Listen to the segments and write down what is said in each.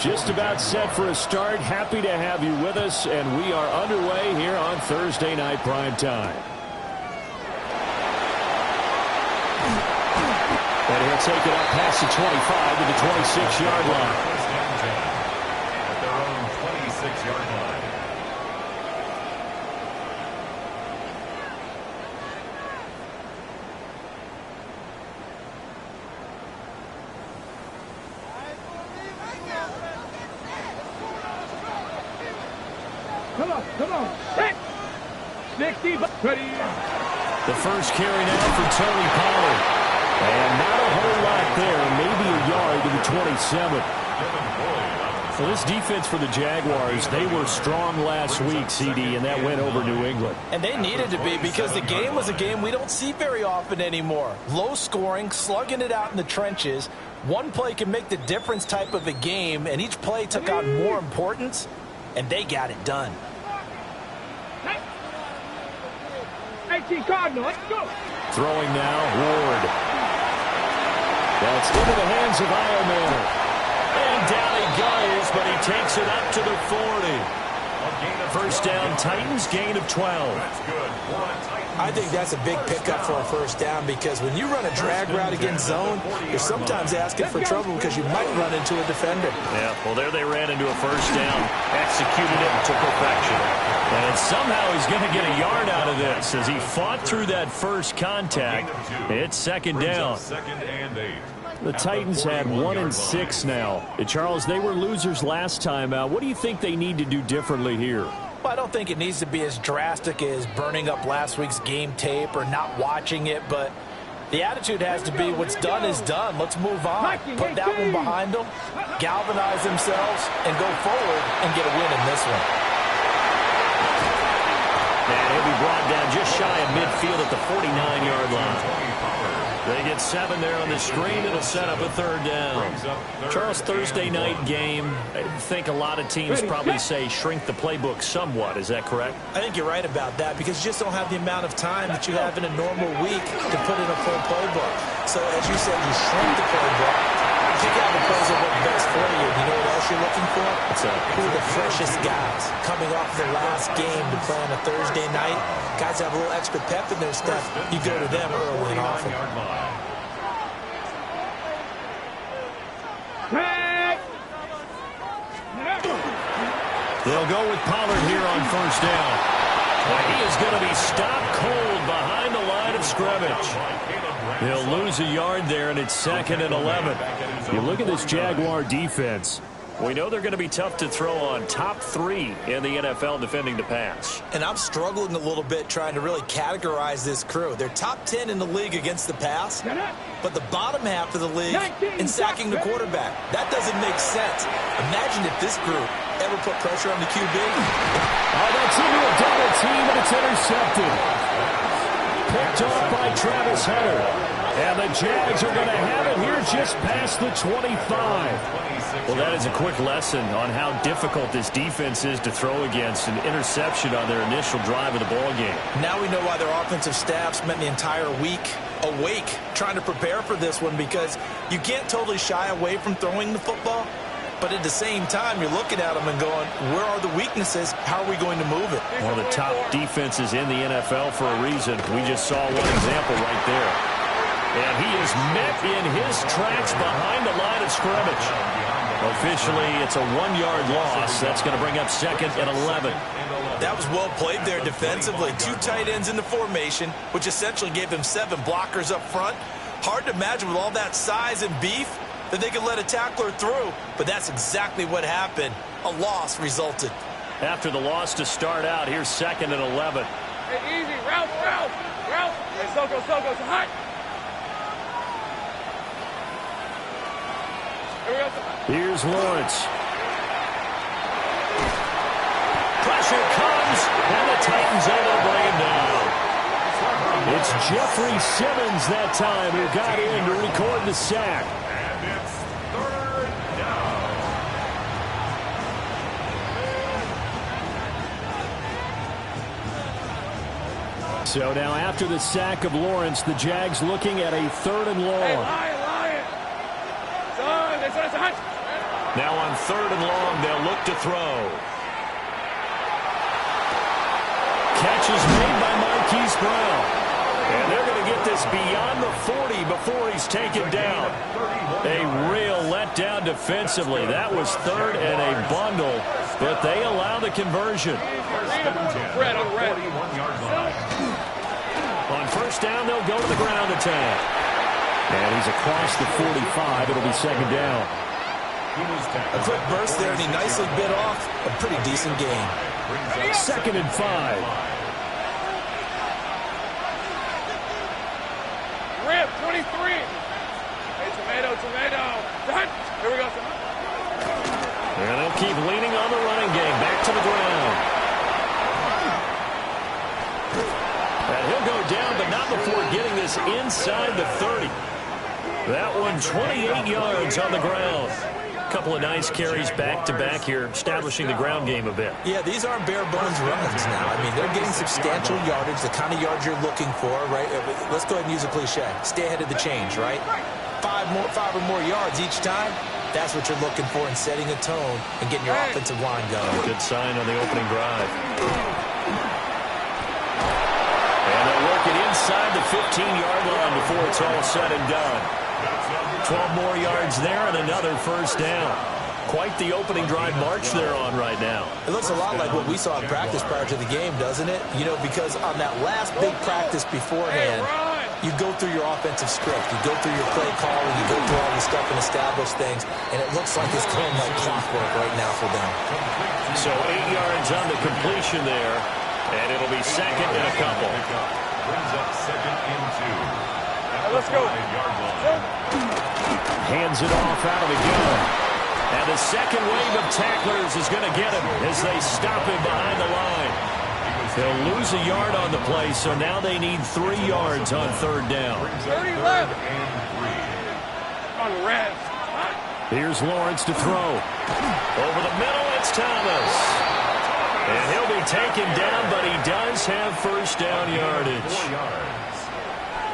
Just about set for a start. Happy to have you with us, and we are underway here on Thursday Night Prime Time. And he'll take it up past the 25 to the 26-yard line. At their own 26-yard line. Come on. Hit. 60. Ready. The first carry now for Tony Pollard. And not a whole lot there. Maybe a yard to the 27. So this defense for the Jaguars, they were strong last week, CD, and that went over New England. And they needed to be, because the game was a game we don't see very often anymore. Low scoring, slugging it out in the trenches. One play can make the difference type of a game, and each play took on more importance, and they got it done. 18 Cardinal, let's go. Throwing now, Ward. That's into the hands of Ironman. And down he goes, but he takes it up to the 40. First down, Titans, gain of 12. That's good. I think that's a big pickup for a first down, because when you run a drag route against zone, you're sometimes asking for trouble because you might run into a defender. Yeah, well, there they ran into a first down, executed it to perfection. And somehow he's going to get a yard out of this as he fought through that first contact. It's second down. Second and 8. The Titans had 1 and 6 now. Charles, they were losers last time out. What do you think they need to do differently here? Well, I don't think it needs to be as drastic as burning up last week's game tape or not watching it, but the attitude has to be what's done is done. Let's move on. Put that one behind them, galvanize themselves, and go forward and get a win in this one. And he'll be brought down just shy of midfield at the 49-yard line. They get 7 there on the screen. It'll set up a third down. Charles, Thursday night game. I think a lot of teams probably say shrink the playbook somewhat. Is that correct? I think you're right about that, because you just don't have the amount of time that you have in a normal week to put in a full playbook. So, as you said, you shrink the playbook. Pick out the plays that work best for you. You know what else you're looking for? Who are the freshest guys coming off the last game to play on a Thursday night? Guys have a little extra pep in their stuff. You go to them early and often. They'll go with Pollard here on first down. Well, he is going to be stopped cold behind the line of scrimmage. He'll lose a yard there, and it's second and 11. You look at this Jaguar defense. We know they're going to be tough to throw on. Top 3 in the NFL defending the pass. And I'm struggling a little bit trying to really categorize this crew. They're top 10 in the league against the pass, but the bottom half of the league in sacking the quarterback. That doesn't make sense. Imagine if this group ever put pressure on the QB. Oh, that's into a double team, and it's intercepted. Picked off by Travis Hunter. And the Jags are going to have it here just past the 25. Well, that is a quick lesson on how difficult this defense is to throw against. An interception on their initial drive of the ball game. Now we know why their offensive staff spent the entire week awake trying to prepare for this one, because you can't totally shy away from throwing the football. But at the same time, you're looking at them and going, where are the weaknesses? How are we going to move it? One of the top defenses in the NFL for a reason. We just saw one example right there. And he is met in his tracks behind the line of scrimmage. Officially, it's a 1-yard loss. That's going to bring up second and 11. That was well played there defensively. 2 tight ends in the formation, which essentially gave them 7 blockers up front. Hard to imagine with all that size and beef that they could let a tackler through, but that's exactly what happened. A loss resulted. After the loss to start out, here's second and 11. Hey, easy. Route. Hey, Soko, hot. Here's Lawrence. Pressure comes, and the Titans able to bring him down. It's Jeffrey Simmons that time who got in to record the sack. And it's third down. So now after the sack of Lawrence, the Jags looking at a 3rd and long. Hey, Lion. Son, that's what it's a hunch. Now on 3rd and long, they'll look to throw. Catch is made by Marquise Brown. And they're going to get this beyond the 40 before he's taken down. A real letdown defensively. That was 3rd and a bundle, but they allow the conversion. On 1st down, they'll go to the ground attack. And he's across the 45. It'll be 2nd down. A quick burst there, and he nicely bit off a pretty decent game. 2nd and 5. Rip, 23. Hey, tomato. Done. Here we go. And they'll keep leaning on the running game. Back to the ground. And he'll go down, but not before getting this inside the 30. That one, 28 yards on the ground. Couple of nice carries back-to-back here, establishing the ground game a bit. Yeah, these aren't bare-bones runs now. I mean, they're getting substantial yardage, the kind of yards you're looking for, right? Let's go ahead and use a cliche. Stay ahead of the change, right? Five or more yards each time, that's what you're looking for in setting a tone and getting your offensive line going. Good sign on the opening drive. And they'll work it inside the 15-yard line before it's all said and done. 12 more yards there and another 1st down. Quite the opening drive march they're on right now. It looks a lot like what we saw in practice prior to the game, doesn't it? You know, because on that last big practice beforehand, you go through your offensive script. You go through your play calling. You go through all the stuff and establish things. And it looks like it's going like clockwork right now for them. So 8 yards on the completion there. And it'll be 2nd and a couple. Brings up 2nd and 2. Let's go. Hands it off out of the gun. And the second wave of tacklers is going to get him as they stop him behind the line. They'll lose a yard on the play, so now they need 3 yards on 3rd down. 30 left. On red. Here's Lawrence to throw. Over the middle, it's Thomas. And he'll be taken down, but he does have 1st down yardage. 4 yards.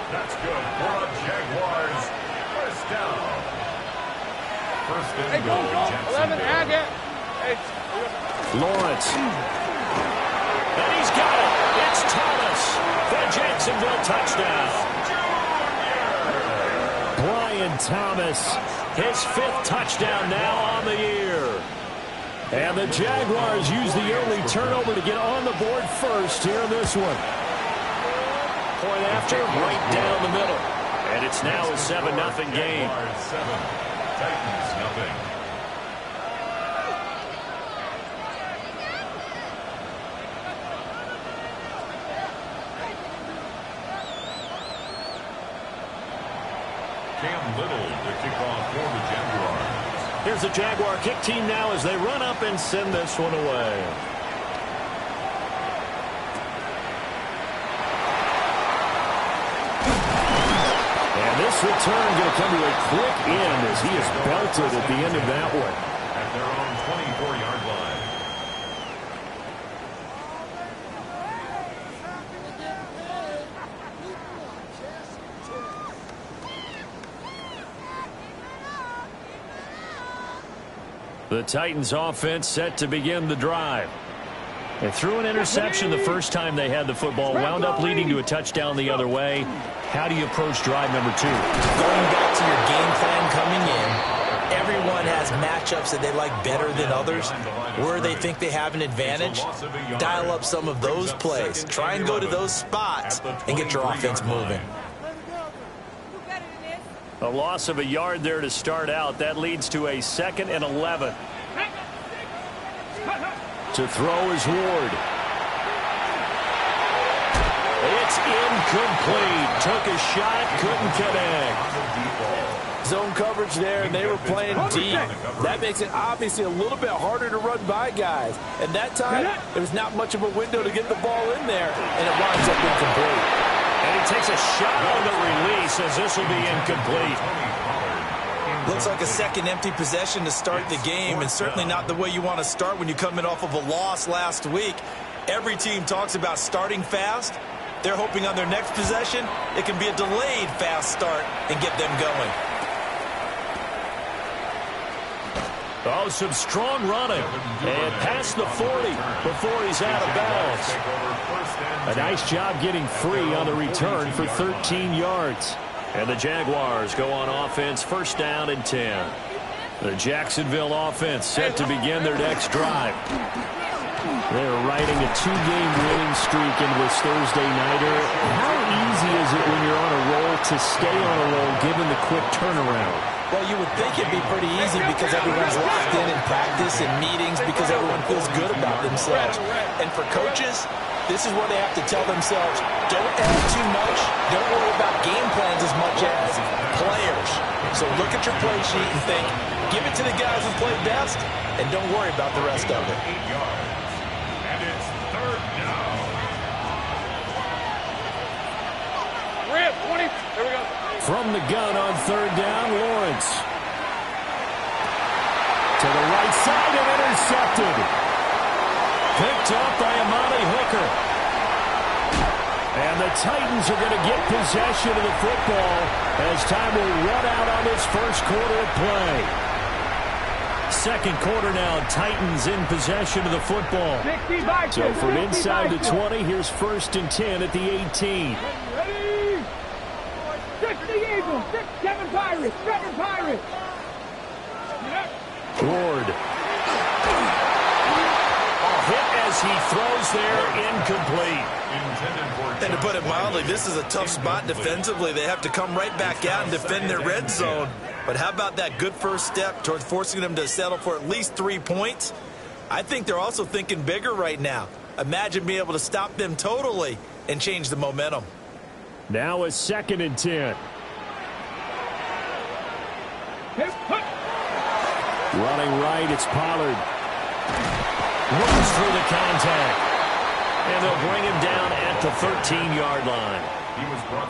That's good for the Jaguars. 1st down. 1st and Hey, go. 11, ag it. Hey. Lawrence. And he's got it. It's Thomas. The Jacksonville touchdown. Brian Thomas, his 5th touchdown now on the year. And the Jaguars use the early turnover to get on the board first here in this one. Point after, right down the middle. And it's now a 7-0 game. 7, Titans nothing. Cam Little to kick off for the Jaguars. Here's the Jaguar kick team now as they run up and send this one away. And this return going to come to a quick end as he is belted at the end of that one. At their own 24-yard line. The Titans offense set to begin the drive. They threw an interception the first time they had the football, wound up leading to a touchdown the other way. How do you approach drive number 2? Going back to your game plan coming in, everyone has matchups that they like better than others. Where they think they have an advantage, dial up some of those plays. Try and go to those spots and get your offense moving. A loss of a yard there to start out. That leads to a 2nd and 11. To throw is Ward. It's incomplete. Took a shot, couldn't connect. Zone coverage there, and they were playing deep. That makes it obviously a little bit harder to run by guys. And that time, there was not much of a window to get the ball in there, and it winds up incomplete. And he takes a shot on the release as this will be incomplete. Looks like a second empty possession to start the game, and certainly not the way you want to start when you're coming off of a loss last week. Every team talks about starting fast. They're hoping on their next possession, it can be a delayed fast start and get them going. Oh, some strong running. And past the 40 before he's out of bounds. A nice job getting free on the return for 13 yards. And the Jaguars go on offense, first down and 10. The Jacksonville offense set to begin their next drive. They're riding a 2-game winning streak into this Thursday nighter. How easy is it when you're on a roll to stay on a roll given the quick turnaround? Well, you would think it'd be pretty easy because everyone's locked in practice and meetings because everyone feels good about themselves. And for coaches, this is where they have to tell themselves, don't add too much, don't worry about game plans as much as players. So look at your play sheet and think, give it to the guys who play best, and don't worry about the rest of it. 8 yards. And it's third down. Rip, 20. There we go. From the gun on third down, Lawrence. To the right side and intercepted. Picked up by Amani Hooker. And the Titans are going to get possession of the football as time will run out on this first quarter of play. Second quarter now, Titans in possession of the football. So from inside the 20, here's first and 10 at the 18. Ready? 60 Eagles, 7 Pirates, 7 Pirates. Ward. Hit as he throws there, incomplete. And to put it mildly, this is a tough spot defensively. They have to come right back out and defend their red zone. But how about that good first step towards forcing them to settle for at least 3 points? I think they're also thinking bigger right now. Imagine being able to stop them totally and change the momentum. Now a second and 10. Running right, it's Pollard. Runs through the contact. And they'll bring him down at the 13-yard line.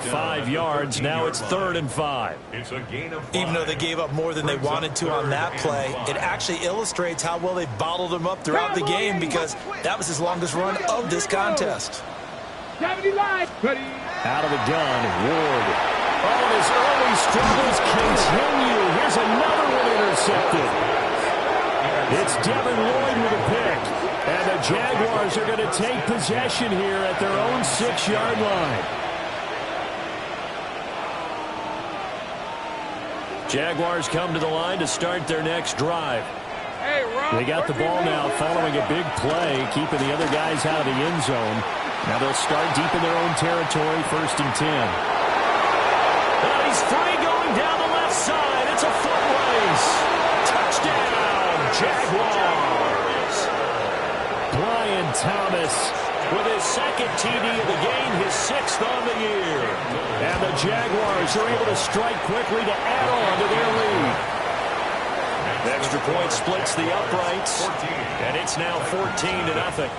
5 yards, now it's 3rd and 5. It's a gain of 5. Even though they gave up more than they wanted to on that play, it actually illustrates how well they bottled them up throughout the game because that was his longest run of this contest. 70 line. Ready? Out of the gun, Ward. Oh, his early struggles continue. Here's another one intercepted. It's Devin Lloyd with a pick. And the Jaguars are going to take possession here at their own 6-yard line. Jaguars come to the line to start their next drive. Hey, Rob, They got the ball now following a big play, keeping the other guys out of the end zone. Now they'll start deep in their own territory, 1st and 10. And he's free going down the left side. It's a foot race. Touchdown, Jaguars. Brian Thomas with his second TD of the game, his 6th on the year. And the Jaguars are able to strike quickly to add on to their lead. The extra point splits the uprights, and it's now 14-0.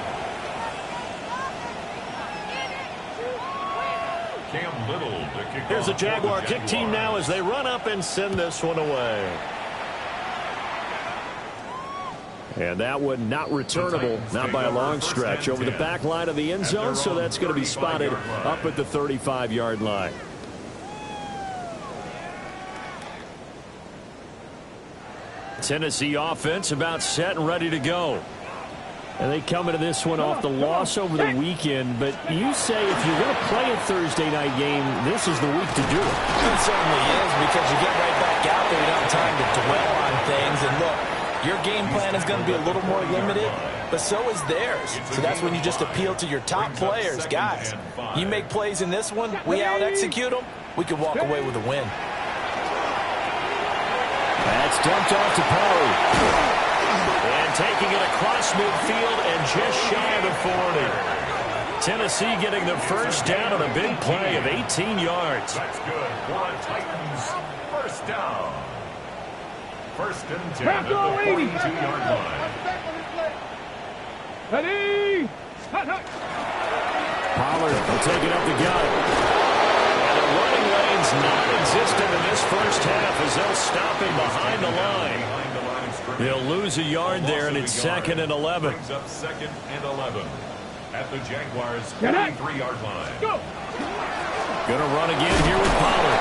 Cam Little to kick Here's the off Jaguar for kick team now as they run up and send this one away. And that one not returnable, not by a long stretch, over the back line of the end zone, so that's going to be spotted up at the 35-yard line. Tennessee offense about set and ready to go. And they come into this one off the loss over the weekend, but you say if you're going to play a Thursday night game, this is the week to do it. It certainly is because you get right back out there. You don't have time to dwell on things. And look, your game plan is going to be a little more limited, but so is theirs. So that's when you just appeal to your top players. Guys, you make plays in this one, we out-execute them, we can walk away with a win. That's dumped off to Pollard. And taking it across midfield and just shy of the 40. Tennessee getting the first down on a big play of 18 yards. That's good for the Titans. First down. 1st and 10 at the 42-yard line. Ready? Pollard will take it up the gut. And the running lane's non-existent in this first half as they'll stop him behind the line. They'll lose a yard there, and it's 2nd and 11. Brings up 2nd and 11 at the Jaguars' 43-yard line. Going to run again here with Pollard.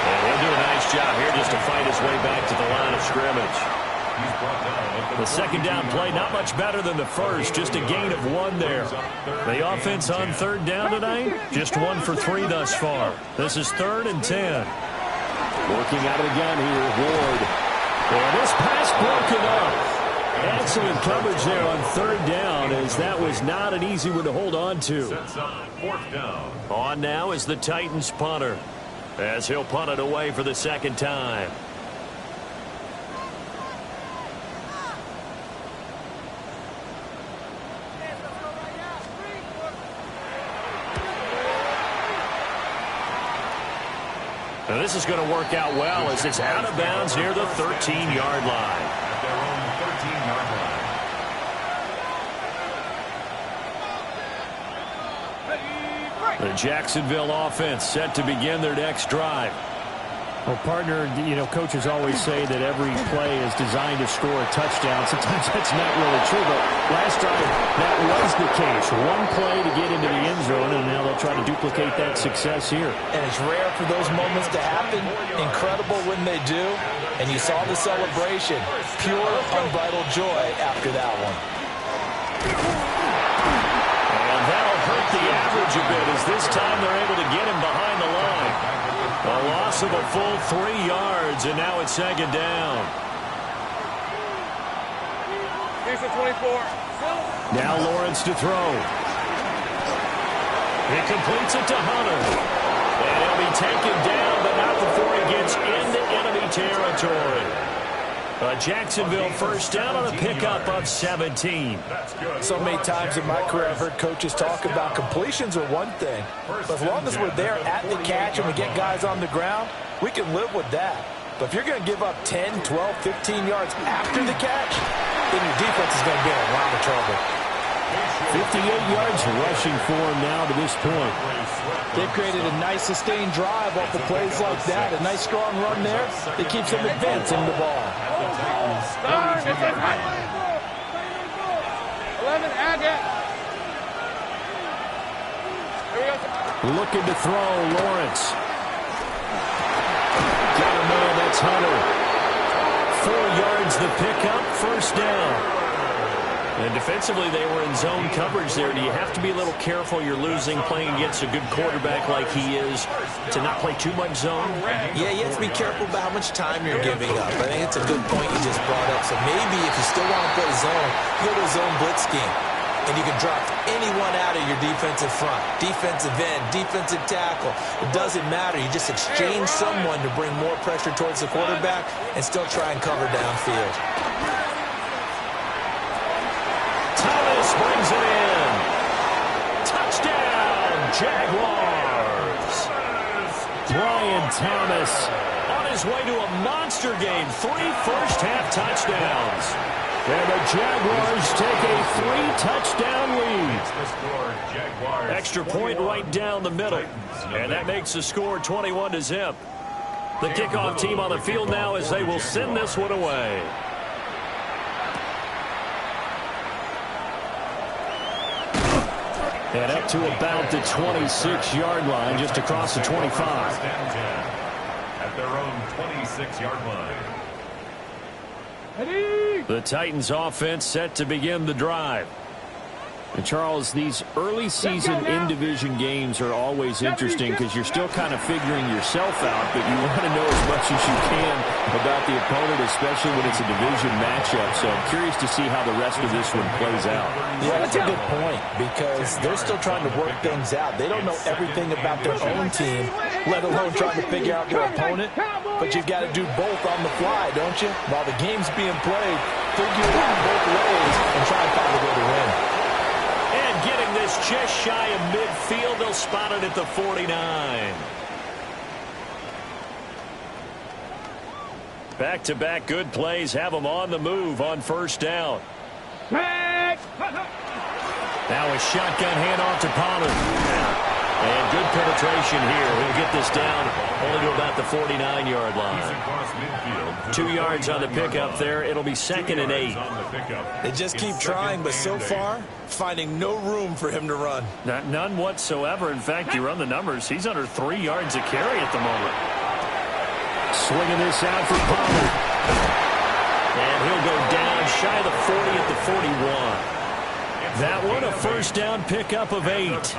And he'll do a nice job here just to fight his way back to the line of scrimmage. The second down play, not much better than the first, just a gain of 1 there. The offense on third down tonight, just 1 for 3 thus far. This is 3rd and 10. Working out of the gun here, Ward. And this pass broken up. Excellent coverage there on third down, as that was not an easy one to hold on to. On now is the Titans punter, as he'll punt it away for the second time. Now this is going to work out well as it's out of bounds near the 13-yard line. At their own 13-yard line. The Jacksonville offense set to begin their next drive. Well, partner, coaches always say that every play is designed to score a touchdown. Sometimes that's not really true, but last drive that was the case. 1 play to get into the end zone, and now they'll try to duplicate that success here. And it's rare for those moments to happen. Incredible when they do. And you saw the celebration. Pure, unbridled joy after that one. And that'll hurt the average a bit, as this time they're able to get him behind the line. A loss of a full 3 yards, and now it's second down. Here's the 24. Now Lawrence to throw. He completes it to Hunter. And he'll be taken down, but not before he gets into enemy territory. A Jacksonville first down on a pickup of 17. So many times in my career I've heard coaches talk about completions are one thing. But as long as we're there at the catch and we get guys on the ground, we can live with that. But if you're going to give up 10, 12, 15 yards after the catch, then your defense is going to be in a lot of trouble. 58 yards rushing for him now to this point. They've created a nice sustained drive off of plays like that. A nice strong run there. It keeps them advancing the ball. 11, add that. Here we go. Looking to throw, Lawrence. Got a man, that's Hunter. 4 yards the pickup, first down. And defensively, they were in zone coverage there. Do you have to be a little careful? You're losing, playing against a good quarterback like he is, to not play too much zone? Yeah, you have to be careful about how much time you're giving up. I think it's a good point you just brought up. So maybe if you still want to play zone, you go to a zone blitz scheme. And you can drop anyone out of your defensive front. Defensive end, defensive tackle. It doesn't matter. You just exchange someone to bring more pressure towards the quarterback and still try and cover downfield. Thomas brings it in. Touchdown, Jaguars. Brian Thomas on his way to a monster game. 3 first-half touchdowns. And the Jaguars take a 3-touchdown lead. Extra point right down the middle. And that makes the score 21-0. The kickoff team on the field now as they will send this one away. And up to about the 26-yard line, just across the 25. At their own 26-yard line. The Titans offense set to begin the drive. And Charles, these early season in-division games are always interesting because you're still kind of figuring yourself out, but you want to know as much as you can about the opponent, especially when it's a division matchup. So I'm curious to see how the rest of this one plays out. Yeah, that's a good point because they're still trying to work things out. They don't know everything about their own team, let alone trying to figure out their opponent. But you've got to do both on the fly, don't you? While the game's being played, figure it out both ways and try and find a way to win. And getting this just shy of midfield, they'll spot it at the 49. Back-to-back good plays have them on the move on first down. Now a shotgun handoff to Pollard. And good penetration here. He'll get this down only to about the 49-yard line. 2 yards on the pickup there. It'll be 2nd and 8. They just keep trying, but so far, finding no room for him to run. None whatsoever. In fact, you run the numbers. He's under 3 yards a carry at the moment. Swinging this out for Pollard. And he'll go down shy of the 40 at the 41. That one, a first down pickup of 8.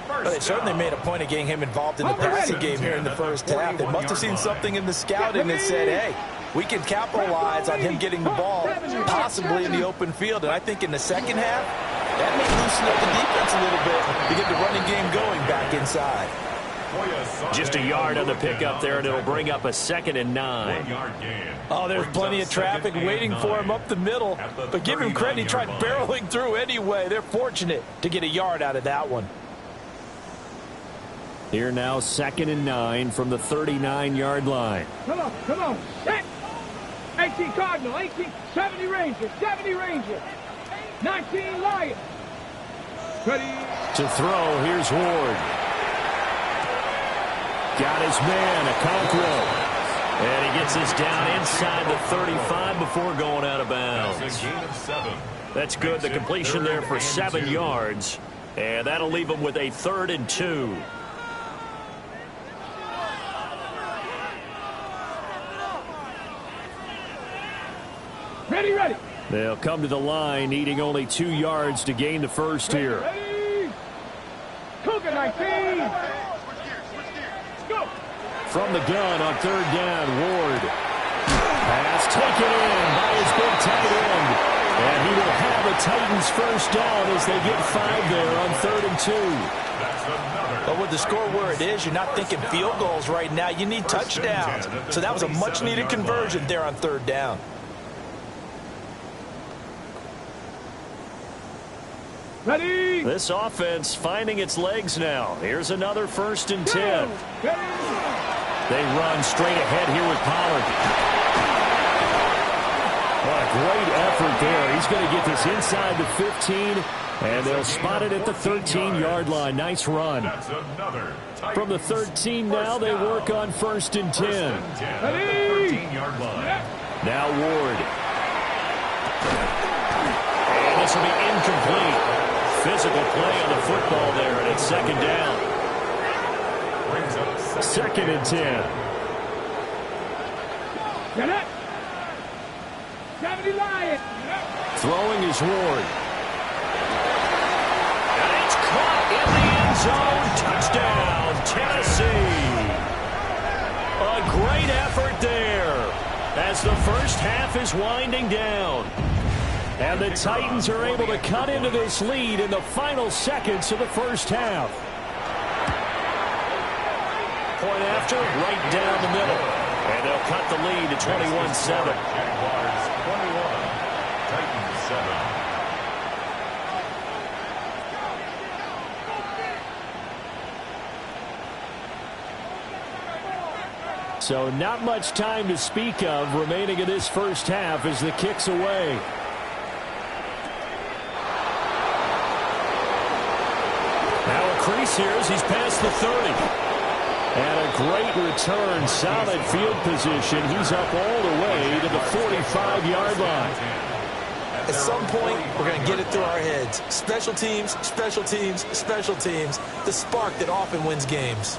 Well, they certainly made a point of getting him involved in the passing game here in the first half. They must have seen something in the scouting that said, hey, we can capitalize on him getting the ball, possibly in the open field. And I think in the second half, that may loosen up the defense a little bit to get the running game going back inside. Just a yard on the pickup there, and it'll bring up a 2nd and 9. Oh, there's plenty of traffic waiting for him up the middle. But give him credit, he tried barreling through anyway. They're fortunate to get a yard out of that one. Here now, 2nd and 9 from the 39-yard line. Come on. Set. 18 Cardinal, 18, 70 Ranger, 19 Lion. Ready. To throw, here's Ward. Got his man, Okonkwo. And he gets this down inside the 35 before going out of bounds. That's good. The completion there for 7 yards. And that'll leave him with a 3rd and 2. Ready. They'll come to the line, needing only 2 yards to gain the first here. Ready. Cougar 19. Go. From the gun on 3rd down, Ward. Pass taken in by his big tight end. And he will have a Titans first down as they get 5 there on 3rd and 2. But with the score where it is, you're not thinking field goals right now. You need touchdowns. So that was a much-needed conversion there on 3rd down. Ready. This offense finding its legs now. Here's another 1st and 10. They run straight ahead here with Pollard. What a great effort there. He's going to get this inside the 15, and they'll spot it at the 13-yard line. Nice run. From the 13 now, they work on 1st and 10. Now Ward. And this will be incomplete. Physical play on the football there, and it's 2nd down. 2nd and 10. Get it. 70 Lion. Throwing is Ward. And it's caught in the end zone. Touchdown, Tennessee. A great effort there as the first half is winding down. And the Titans are able to cut into this lead in the final seconds of the first half. Point after, right down the middle. And they'll cut the lead to 21-7. Jaguars 21, Titans 7. So not much time to speak of remaining in this first half as the kick's away. Now a crease here as he's past the 30. And a great return, solid field position. He's up all the way to the 45-yard line. At some point, we're going to get it through our heads. Special teams, special teams, special teams. The spark that often wins games.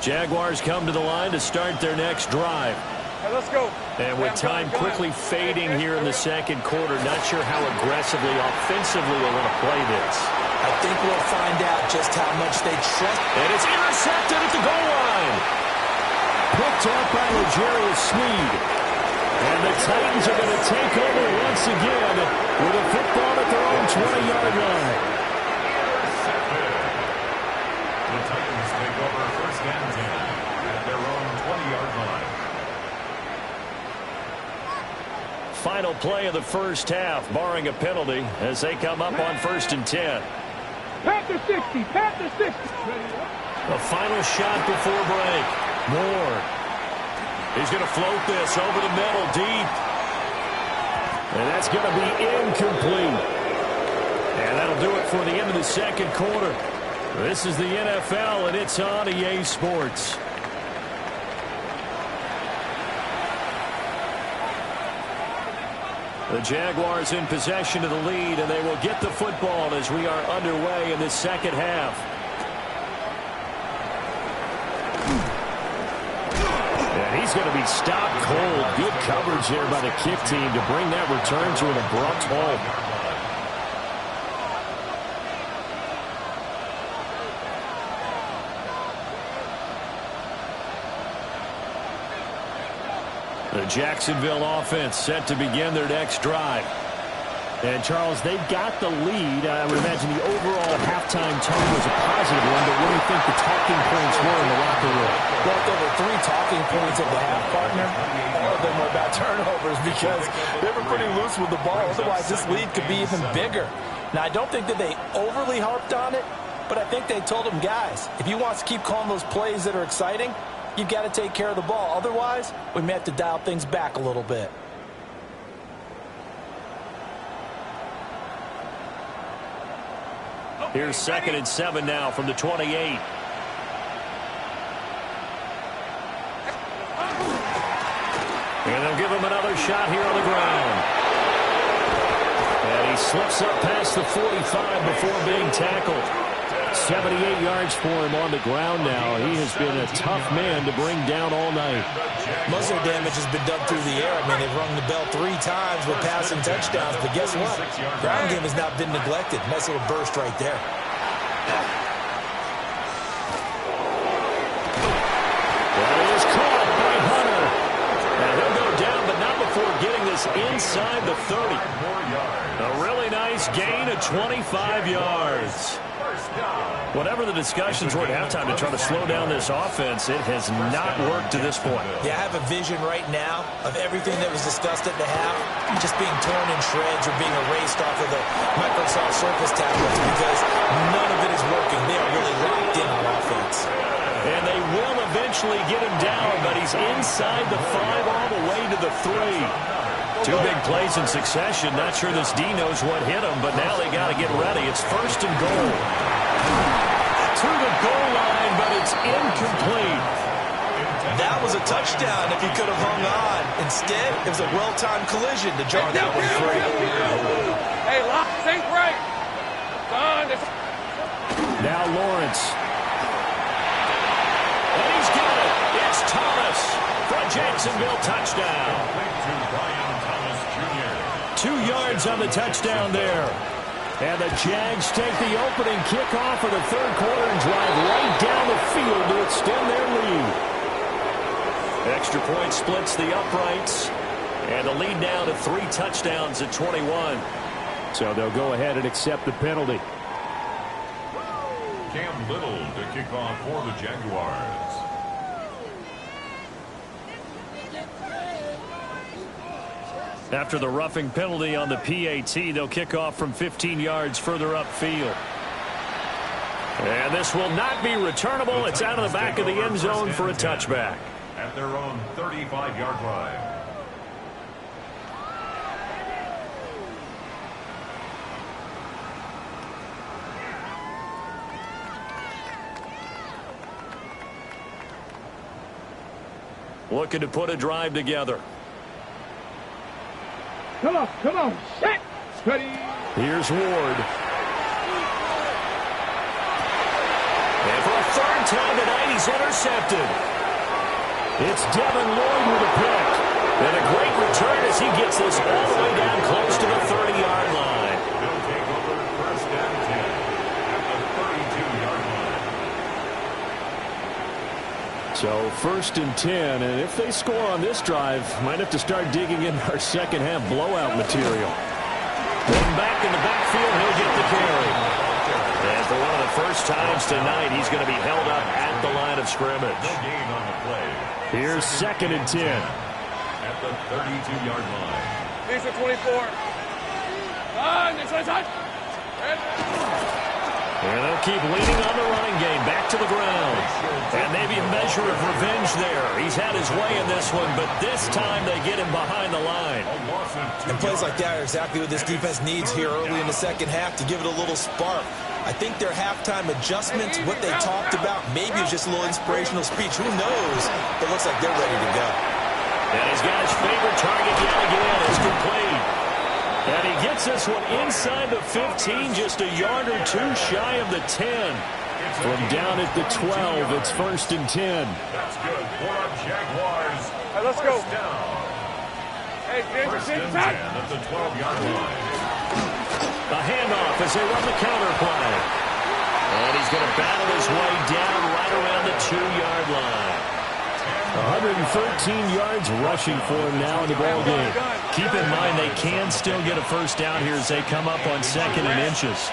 Jaguars come to the line to start their next drive. Hey, let's go. And with time quickly fading here in the second quarter, not sure how aggressively, offensively they want to play this. I think we'll find out just how much they trust. And it's intercepted at the goal line. Picked up by L'Jarius Sneed. And the Titans are going to take over once again with a football at their own 20-yard line. The Titans take over 1st and 10 at their own 20-yard line. Final play of the first half, barring a penalty, as they come up on 1st and 10. Panther 60. The final shot before break. Moore. He's going to float this over the middle deep. And that's going to be incomplete. And that'll do it for the end of the second quarter. This is the NFL, and it's on EA Sports. The Jaguars in possession of the lead, and they will get the football as we are underway in the second half. And he's going to be stopped cold. Good coverage there by the kick team to bring that return to an abrupt halt. The Jacksonville offense set to begin their next drive. And, Charles, they've got the lead. I would imagine the overall halftime tone was a positive one, but what do you think the talking points were in the locker room? Well, there were 3 talking points at the half, partner. All of them were about turnovers because they were pretty loose with the ball. Otherwise, this lead could be even bigger. Now, I don't think that they overly harped on it, but I think they told them, guys, if you want to keep calling those plays that are exciting, you've got to take care of the ball. Otherwise, we may have to dial things back a little bit. Here's 2nd and 7 now from the 28. And they'll give him another shot here on the ground. And he slips up past the 45 before being tackled. 78 yards for him on the ground now. He has been a tough man to bring down all night. Most of the damage has been done through the air. I mean, they've rung the bell 3 times with passing touchdowns. But guess what? Ground game has not been neglected. Nice little burst right there. That is caught by Hunter. And he'll go down, but not before getting this inside the 30. A really nice gain of 25 yards. Whatever the discussions were at halftime to try to slow down this offense, it has not worked to this point. Yeah, I have a vision right now of everything that was discussed at the half just being torn in shreds or being erased off of the Microsoft Surface tablets because none of it is working. They are really locked in on offense. And they will eventually get him down, but he's inside the 5 all the way to the 3. 2 big plays in succession. Not sure this D knows what hit him, but now they got to get ready. It's 1st and goal. To the goal line, but it's incomplete. That was a touchdown if he could have hung on. Instead, it was a well-timed collision to jar that one free. Hey, lock, think right. Now Lawrence. And he's got it. It's Thomas for a Jacksonville touchdown. 2 yards on the touchdown there. And the Jags take the opening kickoff of the 3rd quarter and drive right down the field to extend their lead. Extra point splits the uprights. And the lead now to 3 touchdowns at 21. So they'll go ahead and accept the penalty. Cam Little to kick off for the Jaguars. After the roughing penalty on the PAT, they'll kick off from 15 yards further upfield. And this will not be returnable. It's out of the back of the end zone for a touchback. At their own 35-yard line. Looking to put a drive together. Come on, set, steady. Here's Ward. And for a 3rd time tonight, he's intercepted. It's Devin Lloyd with a pick. And a great return as he gets this all the way down close to the 30-yard line. He'll take over 1st and 10 at the 32-yard line. So 1st and 10, and if they score on this drive, might have to start digging in our second half blowout material. One back in the backfield, he'll get the carry. And for one of the first times tonight, he's going to be held up at the line of scrimmage. No gain on the play. Here's 2nd and 10. At the 32-yard line. These are 24. It's a touch. And they'll keep leaning on the running game. Back to the ground. And maybe a measure of revenge there. He's had his way in this one, but this time they get him behind the line. And plays like that are exactly what this defense needs here early in the second half to give it a little spark. I think their halftime adjustments, what they talked about, maybe it's just a little inspirational speech. Who knows? But it looks like they're ready to go. And he's got his favorite target yet again. It's complete. And he gets this one inside the 15, just a yard or 2 shy of the 10. From down at the 12, it's 1st and 10. That's good for our Jaguars. Hey, let's go. First down. Hey, First and 10 at the 12-yard line. A handoff as they run the counter play. And he's going to battle his way down right around the 2-yard line. 113 yards rushing for him now in the ball game. Keep in mind they can still get a first down here as they come up on 2nd and inches.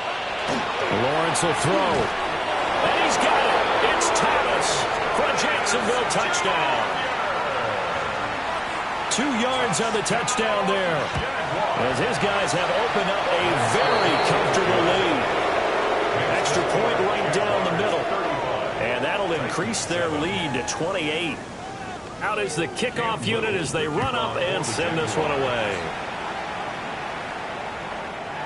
Lawrence will throw. And he's got it. It's Thomas for a Jacksonville touchdown. 2 yards on the touchdown there. As his guys have opened up a very comfortable lead. Extra point right down the middle. And that'll increase their lead to 28. Out is the kickoff unit as they run up and send this one away.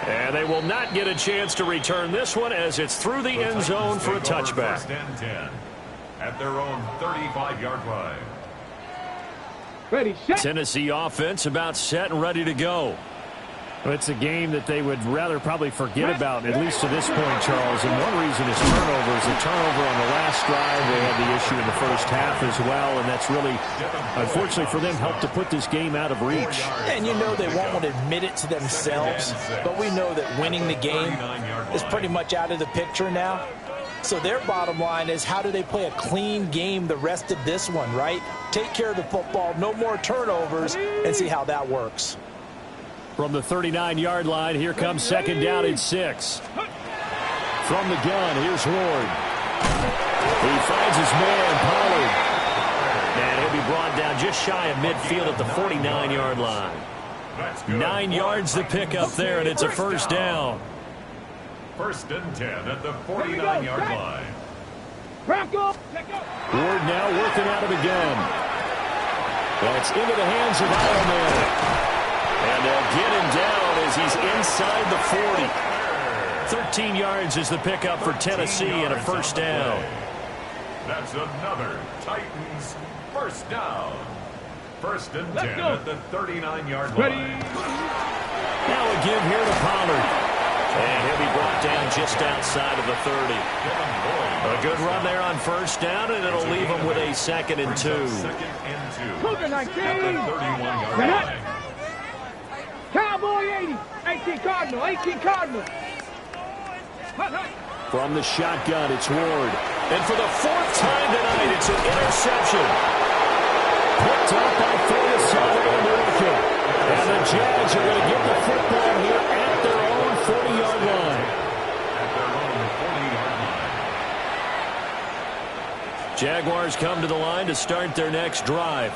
And they will not get a chance to return this one as it's through the end zone for a touchback. First and 10 at their own 35-yard line. Ready, set. Tennessee offense about set and ready to go. Well, it's a game that they would rather probably forget about, at least to this point, Charles. And one reason is turnovers. A turnover on the last drive. They had the issue in the first half as well, and that's really, unfortunately for them, helped to put this game out of reach. And you know they won't want to admit it to themselves, but we know that winning the game is pretty much out of the picture now. So their bottom line is, how do they play a clean game the rest of this one, right? Take care of the football, no more turnovers, and see how that works. From the 39-yard line, here comes 2nd down and 6. From the gun, here's Ward. He finds his man, Pollard. And he'll be brought down just shy of midfield at the 49-yard line. 9 yards to pick up there, and it's a first down. First and 10 at the 49-yard line. Ward now working out of the gun. That's into the hands of Ironman. And they'll get him down as he's inside the 40. 13 yards is the pickup for Tennessee and a first down. That's another Titans first down. First and 10 at the 39-yard line. Now again here to Pollard. And he'll be brought down just outside of the 30. A good run there on first down, and it'll leave him with a 2nd and 2. 2nd and 2 at the 31-yard line. Cowboy 80. 18 Cardinal. 18 Cardinal. From the shotgun, it's Ward. And for the 4th time tonight, it's an interception. Picked up by Thornton America. And the Jags are going to get the football here at their own 40-yard line. At their own 40-yard line. Jaguars come to the line to start their next drive.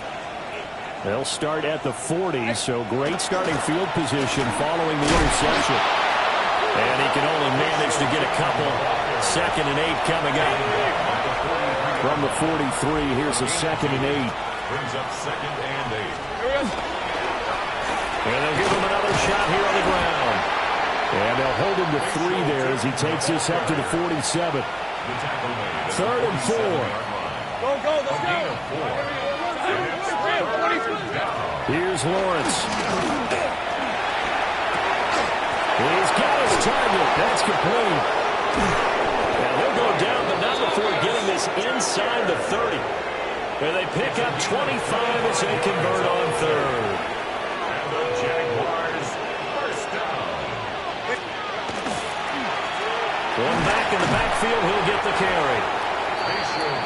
They'll start at the 40, so great starting field position following the interception. And he can only manage to get a couple. 2nd and 8 coming up. From the 43, here's a 2nd and 8. Brings up 2nd and 8. And they'll give him another shot here on the ground. And they'll hold him to 3 there as he takes this up to the 47. 3rd and 4. Go, let's go. Here's Lawrence. He's got his target. That's complete. Now he'll go down, but not before getting this inside the 30. And they pick up 25 as they convert on 3rd. And the Jaguars first down. One back in the backfield, he'll get the carry.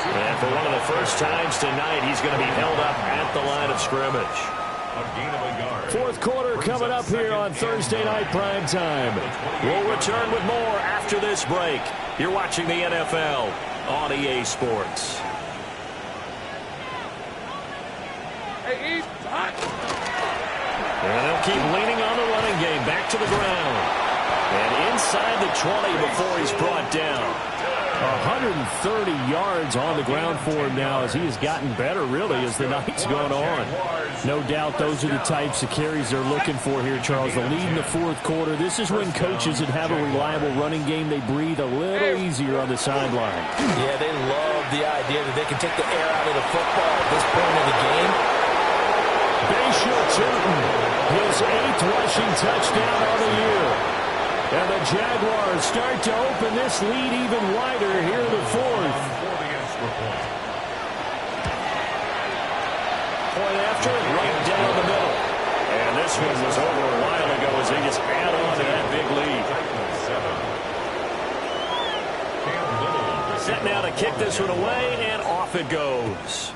And for one of the first times tonight, he's going to be held up at the line of scrimmage. A gain of a yard. 4th quarter coming up here on Thursday Night Prime Time. We'll return with more after this break. You're watching the NFL on EA Sports. Hey, East, hot. And they'll keep leaning on the running game. Back to the ground. And inside the 20 before he's brought down. 130 yards on the ground for him now as he has gotten better, really, as the night's gone on. No doubt those are the types of carries they're looking for here, Charles. The lead in the 4th quarter. This is when coaches that have a reliable running game, they breathe a little easier on the sideline. Yeah, they love the idea that they can take the air out of the football at this point of the game. Bayshaw Turton, his 8th rushing touchdown on the year. And the Jaguars start to open this lead even wider here in the fourth. Point after, right down the middle. And this one was over a while ago as they just add on to that big lead. Set now to kick this one away, and off it goes.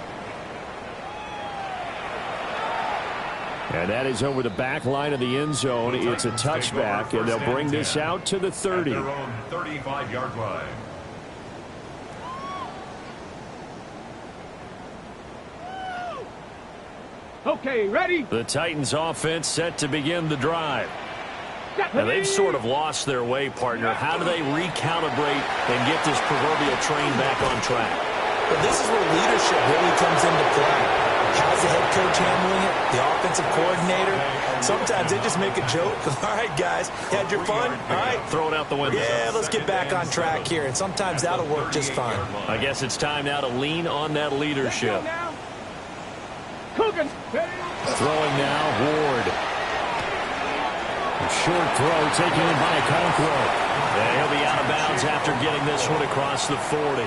And that is over the back line of the end zone. It's a touchback, and they'll bring this out to the 30. At their own 35-yard line. Okay, ready? The Titans offense set to begin the drive. Now, they've sort of lost their way, partner. How do they recalibrate and get this proverbial train back on track? But this is where leadership really comes into play. How's the head coach handling it? The offensive coordinator? Sometimes they just make a joke. All right, guys, had your fun? All right. Throw it out the window. Yeah, let's get back on track here. And sometimes that'll work just fine. I guess it's time now to lean on that leadership. Cooking. Throwing now, Ward. A short throw taken in by Conquo. And he'll be out of bounds after getting this one across the 40.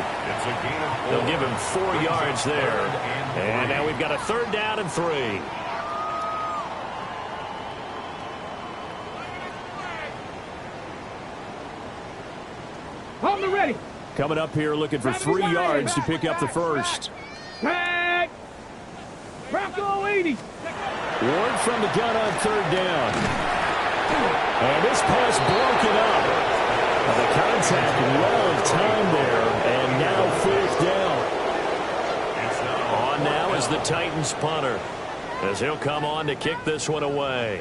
They'll give him 4 yards there. And now we've got a 3rd down and 3. On the ready. Coming up here looking for 3 yards to pick up the first. Back. Bronco 80. Ward from the gun on 3rd down. And this pass broken up. The contact well timed there, and now 4th down. On now is the Titans punter, as he'll come on to kick this one away.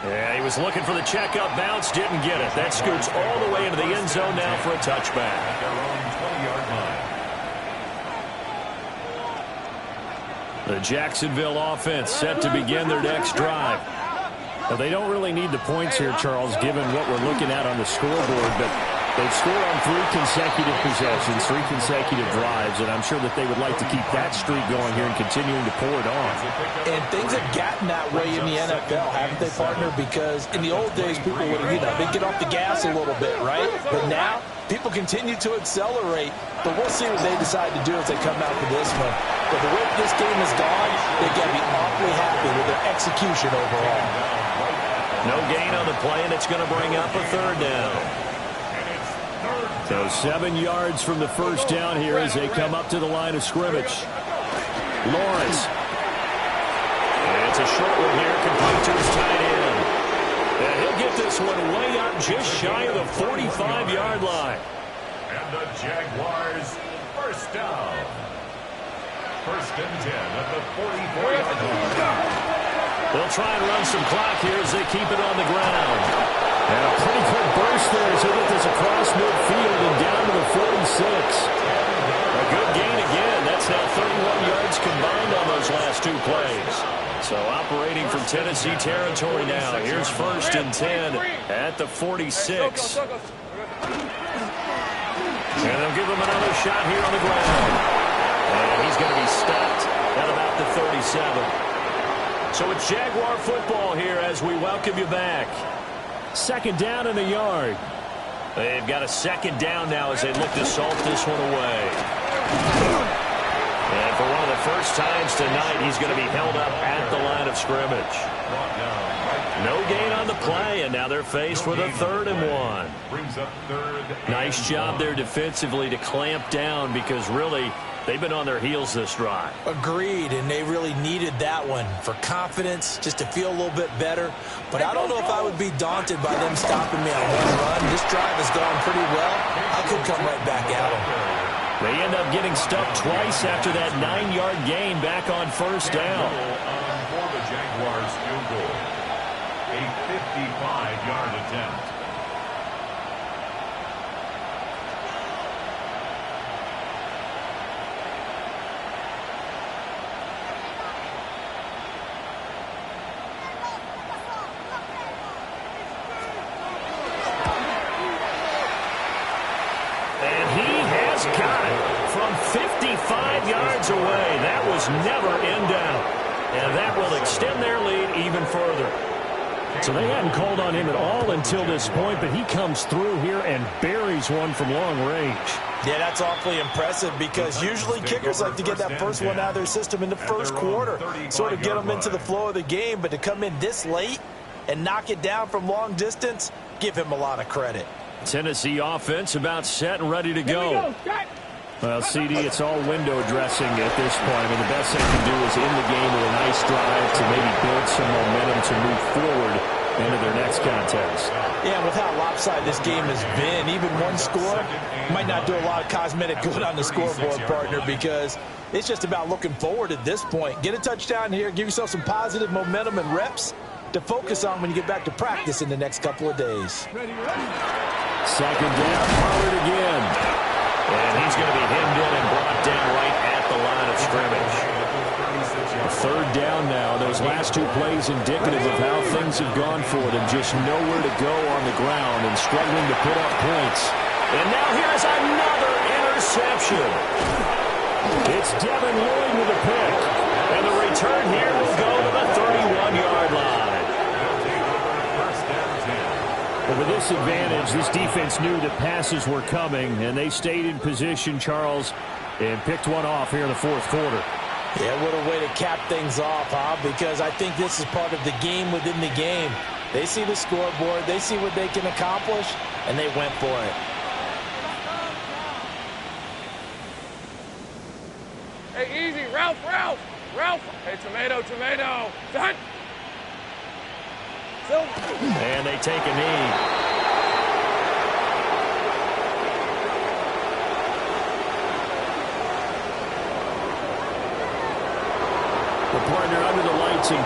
Yeah, he was looking for the checkup bounce, didn't get it. That scoots all the way into the end zone now for a touchback. At their own 20-yard line. The Jacksonville offense set to begin their next drive. Well, they don't really need the points here, Charles, given what we're looking at on the scoreboard, but they've scored on 3 consecutive possessions, 3 consecutive drives, and I'm sure that they would like to keep that streak going here and continuing to pour it on. And things have gotten that way in the NFL, haven't they, partner? Because in the old days, people would, they'd get off the gas a little bit, right? But now, people continue to accelerate, but we'll see what they decide to do as they come out for this one. But the way this game has gone, they've got to be awfully happy with their execution overall. No gain on the play, and it's going to bring up a 3rd down. So 7 yards from the first down here as they come up to the line of scrimmage. Lawrence. And it's a short one here, complete to his tight end. And he'll get this one way up just shy of the 45-yard line. And the Jaguars first down. 1st and 10 at the 44-yard line. They'll try and run some clock here as they keep it on the ground. And a pretty quick burst there as they get this across midfield and down to the 46. A good gain again. That's now 31 yards combined on those last 2 plays. So operating from Tennessee territory now. Here's 1st and 10 at the 46. And they'll give him another shot here on the ground. And he's going to be stopped at about the 37. So it's Jaguar football here as we welcome you back. 2nd down in the yard. They've got a 2nd down now as they look to salt this one away. And for one of the first times tonight, he's going to be held up at the line of scrimmage. No gain on the play, and now they're faced with a 3rd and 1. Brings up 3rd. Nice job there defensively to clamp down because really they've been on their heels this drive. Agreed, and they really needed that one for confidence, just to feel a little bit better. But I don't know if I would be daunted by them stopping me on one run. This drive has gone pretty well. I could come right back at them. They end up getting stuck twice after that 9-yard gain back on 1st down. For the Jaguars field goal. A 55-yard attempt. is never in doubt. And that will extend their lead even further. So they hadn't called on him at all until this point, but he comes through here and buries one from long range. Yeah, that's awfully impressive because usually kickers like to get that first one out of their system in the first quarter, sort of get them into the flow of the game, but to come in this late and knock it down from long distance, give him a lot of credit. Tennessee offense about set and ready to go. Well, CD, it's all window dressing at this point. I mean, the best they can do is in the game with a nice drive to maybe build some momentum to move forward into their next contest. Yeah, with how lopsided this game has been, even one score might not do a lot of cosmetic good on the scoreboard, partner, because it's just about looking forward at this point. Get a touchdown here, give yourself some positive momentum and reps to focus on when you get back to practice in the next couple of days. Second down, Pollard again. And he's going to be hemmed in and brought down right at the line of scrimmage. A third down now. Those last two plays indicative of how things have gone for them. Just nowhere to go on the ground and struggling to put up points. And now here's another interception. It's Devin Lloyd with a pick. And the return here will go to the 31-yard line. But with this advantage, this defense knew that passes were coming, and they stayed in position, Charles, and picked one off here in the fourth quarter. Yeah, what a way to cap things off, huh? Because I think this is part of the game within the game. They see the scoreboard, they see what they can accomplish, and they went for it. Hey, easy. Ralph. Hey, tomato. Done. And they take a knee. The partner under the lights in